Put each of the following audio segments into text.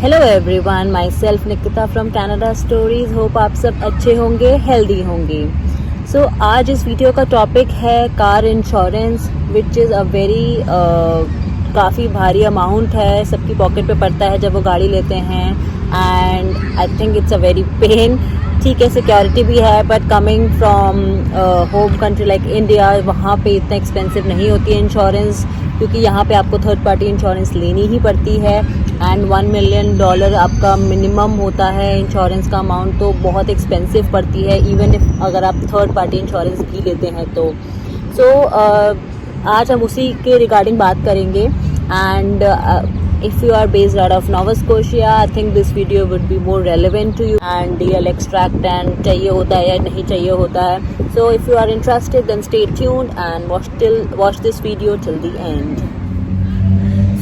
Hello everyone, my self Nikita from Canada stories. Hope आप सब अच्छे होंगे, हेल्दी होंगे। सो आज इस वीडियो का टॉपिक है car insurance, which is a very काफ़ी भारी अमाउंट है, सबकी पॉकेट पे पड़ता है जब वो गाड़ी लेते हैं। And I think it's a very pain. ठीक है, सिक्योरिटी भी है, but coming from home country like India, वहाँ पे इतना एक्सपेंसिव नहीं होती है इंश्योरेंस, क्योंकि यहाँ पे आपको थर्ड पार्टी इंश्योरेंस लेनी ही पड़ती है। एंड $1 मिलियन आपका मिनिमम होता है इंश्योरेंस का अमाउंट, तो बहुत एक्सपेंसिव पड़ती है इवन इफ अगर आप थर्ड पार्टी इंश्योरेंस भी लेते हैं तो। आज हम उसी के रिगार्डिंग बात करेंगे। And if you are based out of Nova Scotia, I think this video would be more relevant to you, and DL extract and चाहिए होता है या नहीं चाहिए होता है। So if you are interested, then stay tuned and watch this video till the end.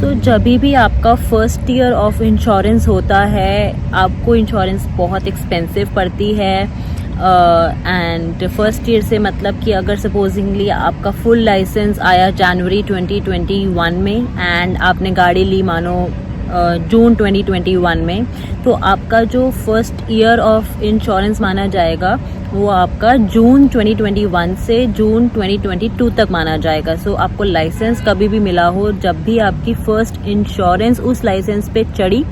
So जब भी आपका फर्स्ट ईयर ऑफ इंश्योरेंस होता है, आपको इंश्योरेंस बहुत एक्सपेंसिव पड़ती है। एंड फर्स्ट ईयर से मतलब कि अगर सपोजिंगली आपका फुल लाइसेंस आया जनवरी 2021 में एंड आपने गाड़ी ली मानो जून 2021 में, तो आपका जो फर्स्ट ईयर ऑफ इंश्योरेंस माना जाएगा वो आपका जून 2021 से जून 2022 तक माना जाएगा। सो आपको लाइसेंस कभी भी मिला हो, जब भी आपकी फर्स्ट इंश्योरेंस उस लाइसेंस पे चढ़ी,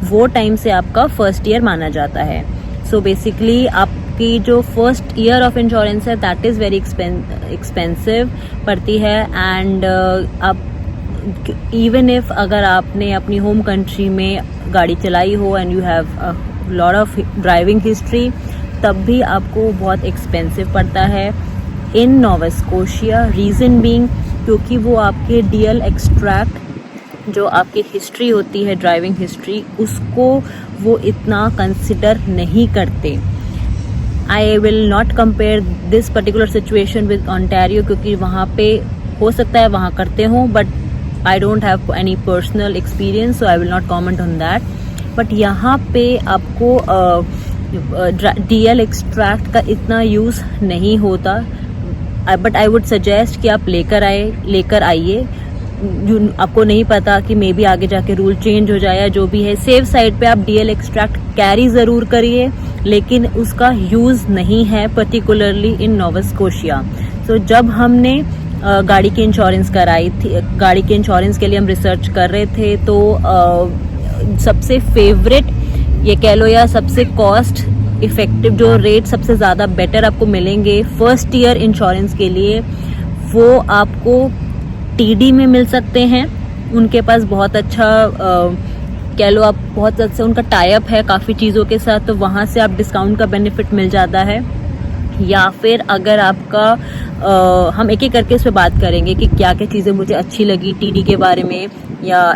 वो टाइम से आपका फर्स्ट ईयर माना जाता है। सो बेसिकली आपकी जो फर्स्ट ईयर ऑफ इंश्योरेंस है दैट इज़ वेरी एक्सपेंसिव पड़ती है। एंड आप इवन इफ अगर आपने अपनी होम कंट्री में गाड़ी चलाई हो and you have lot of driving history, तब भी आपको बहुत एक्सपेंसिव पड़ता है इन नोवा स्कोशिया। रीज़न बीइंग क्योंकि वो आपके डीएल एक्सट्रैक्ट जो आपकी हिस्ट्री होती है, ड्राइविंग हिस्ट्री, उसको वो इतना कंसिडर नहीं करते। I will not compare this particular situation with Ontario, क्योंकि वहाँ पे हो सकता है वहाँ करते हों, but I don't have any personal experience, so I will not comment on that. But यहाँ पे आपको DL extract का इतना यूज़ नहीं होता, but I would suggest कि आप लेकर आइए। आपको नहीं पता कि मे बी आगे जाके रूल चेंज हो जाए या जो भी है, सेफ साइड पे आप DL एक्सट्रैक्ट कैरी ज़रूर करिए, लेकिन उसका यूज़ नहीं है पर्टिकुलरली इन नोवा स्कोशिया। सो जब हमने गाड़ी की इंश्योरेंस कराई थी, गाड़ी के इंश्योरेंस के लिए हम रिसर्च कर रहे थे, तो सबसे फेवरेट ये कह लो या सबसे कॉस्ट इफेक्टिव जो रेट सबसे ज़्यादा बेटर आपको मिलेंगे फर्स्ट ईयर इंश्योरेंस के लिए, वो आपको TD में मिल सकते हैं। उनके पास बहुत अच्छा कह लो आप बहुत अच्छा उनका टाई अप है काफ़ी चीज़ों के साथ, तो वहाँ से आप डिस्काउंट का बेनिफिट मिल जाता है। या फिर अगर आपका हम एक एक करके इस पे बात करेंगे कि क्या क्या चीज़ें मुझे अच्छी लगी TD के बारे में, या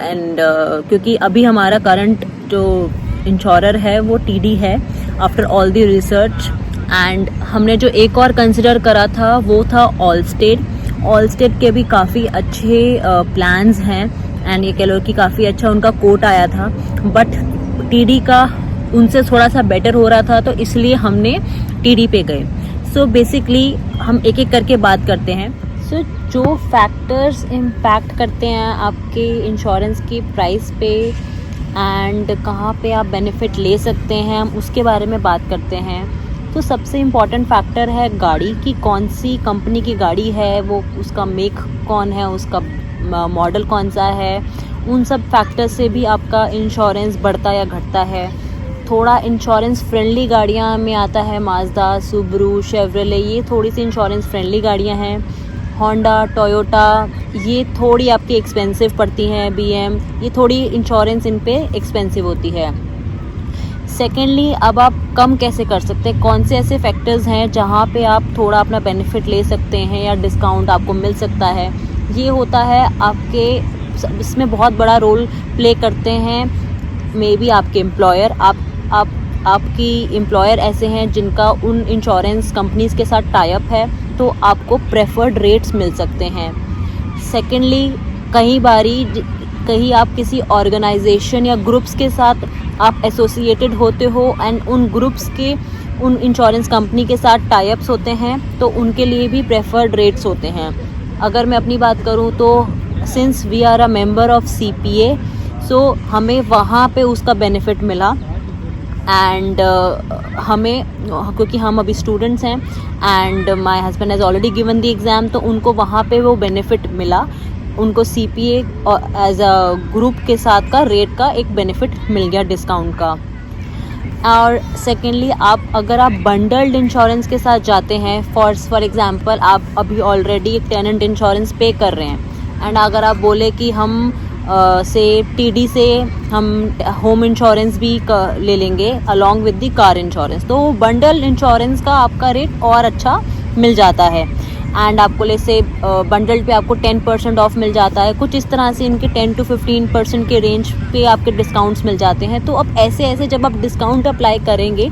क्योंकि अभी हमारा करंट जो इंश्योरर है वो TD है after all the research. And हमने जो एक और कंसिडर करा था वो था ऑल स्टेट के भी काफ़ी अच्छे प्लान्स हैं, एंड ये कह लो कि काफ़ी अच्छा उनका कोट आया था, बट TD का उनसे थोड़ा सा बेटर हो रहा था, तो इसलिए हमने TD पे गए। सो बेसिकली हम एक एक करके बात करते हैं। सो जो फैक्टर्स इम्पैक्ट करते हैं आपके इंश्योरेंस की प्राइस पे एंड कहाँ पे आप बेनिफिट ले सकते हैं, हम उसके बारे में बात करते हैं। तो सबसे इम्पॉर्टेंट फैक्टर है गाड़ी की, कौन सी कंपनी की गाड़ी है, वो उसका मेक कौन है, उसका मॉडल कौन सा है। उन सब फैक्टर से भी आपका इंश्योरेंस बढ़ता या घटता है। थोड़ा इंश्योरेंस फ्रेंडली गाड़ियाँ में आता है माज़दा, सुबरू, शेवरले, ये थोड़ी सी इंश्योरेंस फ्रेंडली गाड़ियाँ हैं। होंडा, टोयोटा, ये थोड़ी आपकी एक्सपेंसिव पड़ती हैं। BM, ये थोड़ी इंश्योरेंस इन पे एक्सपेंसिव होती है। सेकेंडली, अब आप कम कैसे कर सकते हैं, कौन से ऐसे फैक्टर्स हैं जहाँ पे आप थोड़ा अपना बेनिफिट ले सकते हैं या डिस्काउंट आपको मिल सकता है। ये होता है आपके, इसमें बहुत बड़ा रोल प्ले करते हैं मे बी आपके एम्प्लॉयर। आपकी एम्प्लॉयर ऐसे हैं जिनका उन इंश्योरेंस कंपनीज के साथ टाई अप है, तो आपको प्रेफर्ड रेट्स मिल सकते हैं। सेकेंडली, कहीं आप किसी ऑर्गेनाइजेशन या ग्रुप्स के साथ आप एसोसिएटेड होते हो एंड उन ग्रुप्स के उन इंश्योरेंस कंपनी के साथ टाई अप्स होते हैं, तो उनके लिए भी प्रेफर्ड रेट्स होते हैं। अगर मैं अपनी बात करूं तो since we are a member of CPA, so हमें वहाँ पे उसका बेनिफिट मिला। एंड हमें, क्योंकि हम अभी स्टूडेंट्स हैं and my husband has already given the exam, तो उनको वहाँ पे वो बेनिफिट मिला, उनको CPA और एज अ ग्रुप के साथ का रेट का एक बेनिफिट मिल गया डिस्काउंट का। और सेकेंडली, अगर आप बंडल्ड इंश्योरेंस के साथ जाते हैं, फॉर एग्जांपल आप अभी ऑलरेडी एक टेनेंट इंश्योरेंस पे कर रहे हैं एंड अगर आप बोले कि हम से TD से हम होम इंश्योरेंस भी ले लेंगे along with the car insurance, तो बंडल इंश्योरेंस का आपका रेट और अच्छा मिल जाता है एंड आपको जैसे बंडल पे आपको 10% ऑफ मिल जाता है। कुछ इस तरह से इनके 10 to 15% के रेंज पे आपके डिस्काउंट्स मिल जाते हैं। तो अब ऐसे जब आप डिस्काउंट अप्लाई करेंगे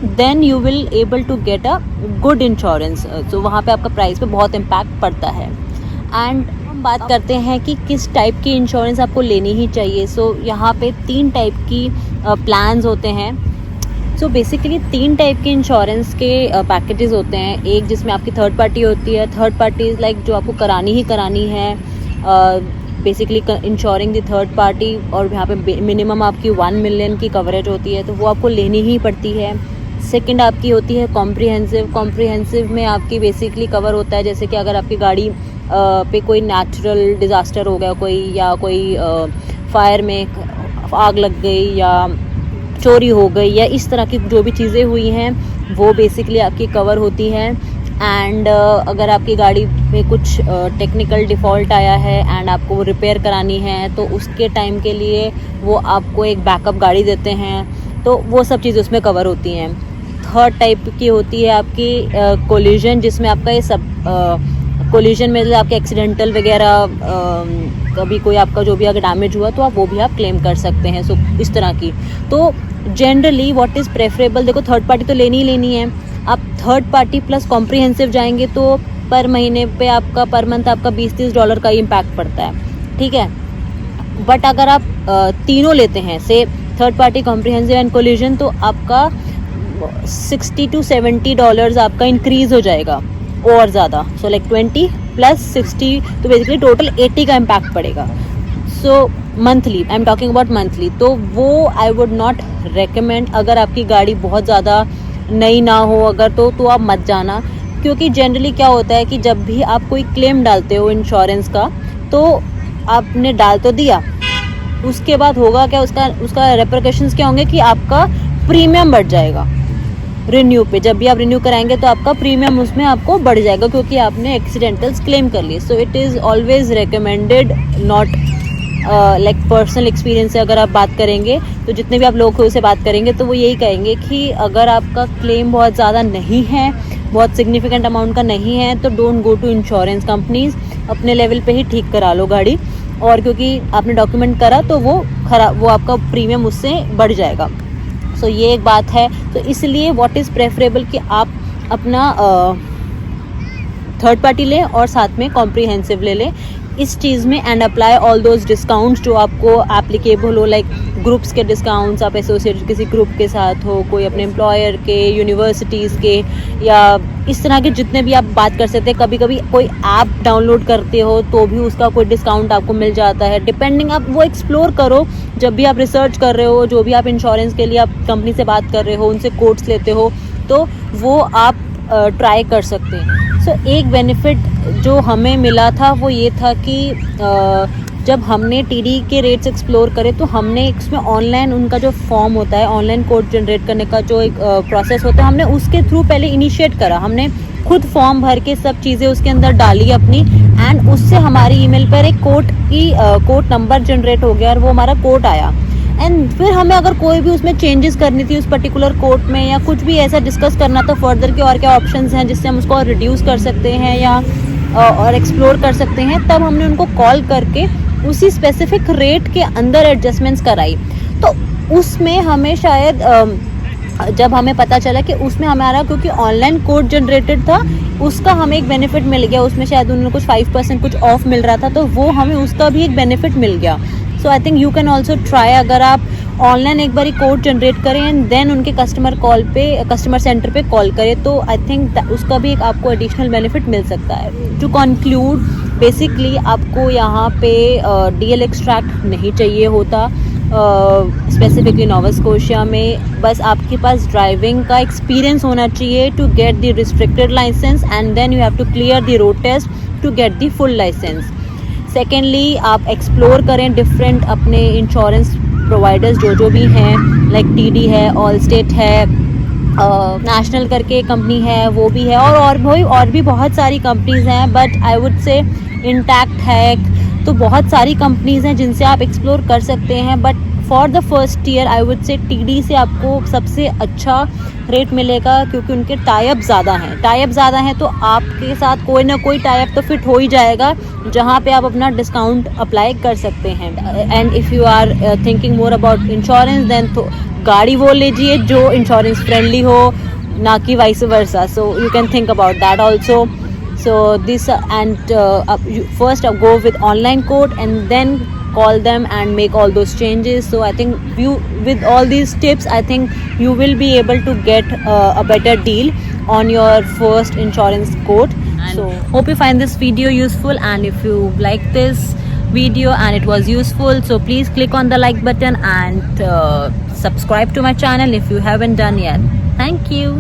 then you will able to get a good insurance. तो वहाँ पे आपका प्राइस पे बहुत इम्पैक्ट पड़ता है। एंड हम बात करते हैं कि किस टाइप की इंश्योरेंस आपको लेनी ही चाहिए। सो यहाँ पे 3 टाइप की प्लान्स होते हैं। सो बेसिकली 3 टाइप के इंश्योरेंस के पैकेजेस होते हैं। एक जिसमें आपकी थर्ड पार्टी होती है। थर्ड पार्टी इज़ लाइक जो आपको करानी है basically ensuring the third party, और यहाँ पे मिनिमम आपकी 1 मिलियन की कवरेज होती है, तो वो आपको लेनी ही पड़ती है। सेकंड आपकी होती है कॉम्प्रिहेंसिव में आपकी बेसिकली कवर होता है जैसे कि अगर आपकी गाड़ी पे कोई नेचुरल डिज़ास्टर हो गया कोई, या कोई फायर में आग लग गई या चोरी हो गई या इस तरह की जो भी चीज़ें हुई हैं वो बेसिकली आपकी कवर होती हैं। एंड अगर आपकी गाड़ी में कुछ टेक्निकल डिफ़ॉल्ट आया है एंड आपको वो रिपेयर करानी है तो उसके टाइम के लिए वो आपको एक बैकअप गाड़ी देते हैं, तो वो सब चीज़ें उसमें कवर होती हैं। थर्ड टाइप की होती है आपकी कोलिजन, जिसमें आपका ये सब कोलिजन में आपके एक्सीडेंटल वगैरह कभी कोई आपका जो भी अगर डैमेज हुआ तो आप वो भी आप क्लेम कर सकते हैं। सो इस तरह की। तो जनरली व्हाट इज़ प्रेफरेबल, देखो थर्ड पार्टी तो लेनी ही लेनी है। आप थर्ड पार्टी प्लस कॉम्प्रिहेंसिव जाएंगे तो पर महीने पे आपका पर मंथ आपका $20-30 का ही इम्पैक्ट पड़ता है, ठीक है। बट अगर आप तीनों लेते हैं से third party, comprehensive and collision, तो आपका $60 to $70 आपका इंक्रीज़ हो जाएगा और ज़्यादा। सो लाइक 20 + 60 तो बेसिकली टोटल 80 का इम्पैक्ट पड़ेगा। सो monthly, I am talking about monthly, तो वो आई वुड नॉट रेकमेंड। अगर आपकी गाड़ी बहुत ज़्यादा नई ना हो अगर तो आप मत जाना, क्योंकि जनरली क्या होता है कि जब भी आप कोई क्लेम डालते हो इंश्योरेंस का तो आपने डाल तो दिया, उसके बाद होगा क्या, उसका रेपरकशंस क्या होंगे कि आपका प्रीमियम बढ़ जाएगा रिन्यू पे। जब भी आप रिन्यू कराएंगे तो आपका प्रीमियम उसमें आपको बढ़ जाएगा क्योंकि आपने एक्सीडेंटल्स क्लेम कर लिए। So it is always recommended, not like personal experience से अगर आप बात करेंगे तो जितने भी आप लोग से बात करेंगे तो वो यही कहेंगे कि अगर आपका क्लेम बहुत ज़्यादा नहीं है, बहुत सिग्निफिकेंट अमाउंट का नहीं है, तो don't go to insurance companies, अपने लेवल पे ही ठीक करा लो गाड़ी। और क्योंकि आपने डॉक्यूमेंट करा तो वो आपका प्रीमियम उससे बढ़ जाएगा। सो ये एक बात है। तो इसलिए व्हाट इज़ प्रेफरेबल कि आप अपना थर्ड पार्टी लें और साथ में कॉम्प्रिहेंसिव ले लें इस चीज़ में, and apply all those discounts जो आपको एप्लीकेबल हो, लाइक ग्रुप्स के डिस्काउंट्स, आप एसोसिएटेड किसी ग्रुप के साथ हो, कोई अपने एम्प्लॉयर के, यूनिवर्सिटीज़ के, या इस तरह के जितने भी आप बात कर सकते हैं। कभी कभी कोई ऐप डाउनलोड करते हो तो भी उसका कोई डिस्काउंट आपको मिल जाता है, डिपेंडिंग। आप वो एक्सप्लोर करो जब भी आप रिसर्च कर रहे हो, जो भी आप इंश्योरेंस के लिए आप कंपनी से बात कर रहे हो, उनसे कोट्स लेते हो, तो वो आप ट्राई कर सकते हैं। सो एक बेनिफिट जो हमें मिला था वो ये था कि जब हमने TD के रेट्स एक्सप्लोर करे तो हमने इसमें ऑनलाइन उनका जो फॉर्म होता है, ऑनलाइन कोड जनरेट करने का जो एक प्रोसेस होता है, हमने उसके थ्रू पहले इनिशिएट करा। हमने खुद फॉर्म भर के सब चीज़ें उसके अंदर डाली अपनी, एंड उससे हमारी ईमेल पर एक कोड नंबर जनरेट हो गया और वो हमारा कोड आया। एंड फिर हमें अगर कोई भी उसमें चेंजेस करनी थी उस पर्टिकुलर कोड में, या कुछ भी ऐसा डिस्कस करना था फर्दर के और क्या ऑप्शंस हैं जिससे हम उसको रिड्यूस कर सकते हैं या और एक्सप्लोर कर सकते हैं, तब हमने उनको कॉल करके उसी स्पेसिफिक रेट के अंदर एडजस्टमेंट्स कराई। तो उसमें हमें शायद जब हमें पता चला कि उसमें हमारा, क्योंकि ऑनलाइन कोड जनरेटेड था, उसका हमें एक बेनिफिट मिल गया। उसमें शायद उन्होंने कुछ 5% कुछ ऑफ मिल रहा था, तो वो हमें उसका भी एक बेनिफिट मिल गया। So I think you can also try. अगर आप ऑनलाइन एक बार कोड जनरेट करें एंड देन उनके कस्टमर सेंटर पे कॉल करें, तो आई थिंक उसका भी एक आपको एडिशनल बेनिफिट मिल सकता है। टू कंक्लूड, बेसिकली आपको यहाँ पे DL एक्सट्रैक्ट नहीं चाहिए होता, स्पेसिफिकली नोवा स्कोशिया में। बस आपके पास ड्राइविंग का एक्सपीरियंस होना चाहिए to get the restricted licence, and then you have to clear the road test to get the full licence. Secondly, आप एक्सप्लोर करें डिफरेंट अपने इंश्योरेंस प्रोवाइडर्स जो भी हैं, लाइक TD है, ऑल स्टेट है, नेशनल करके कंपनी है वो भी है, और भी बहुत सारी कंपनीज हैं, but I would say intact है। तो बहुत सारी कंपनीज हैं जिनसे आप एक्सप्लोर कर सकते हैं, but for the first year I would say TD से आपको सबसे अच्छा रेट मिलेगा, क्योंकि उनके टाइप ज़्यादा हैं। तो आपके साथ कोई ना कोई टाइप तो फिट हो ही जाएगा, जहाँ पे आप अपना डिस्काउंट अप्लाई कर सकते हैं। And if you are thinking more about insurance, then तो गाड़ी वो लीजिए जो इंश्योरेंस फ्रेंडली हो, ना कि vice versa. So you can think about that also. So this and you first go with online quote and then call them and make all those changes. So I think with all these tips, I think you will be able to get a better deal on your first insurance quote. So hope you find this video useful, and if you like this video and it was useful, so please click on the like button and subscribe to my channel if you haven't done yet. Thank you.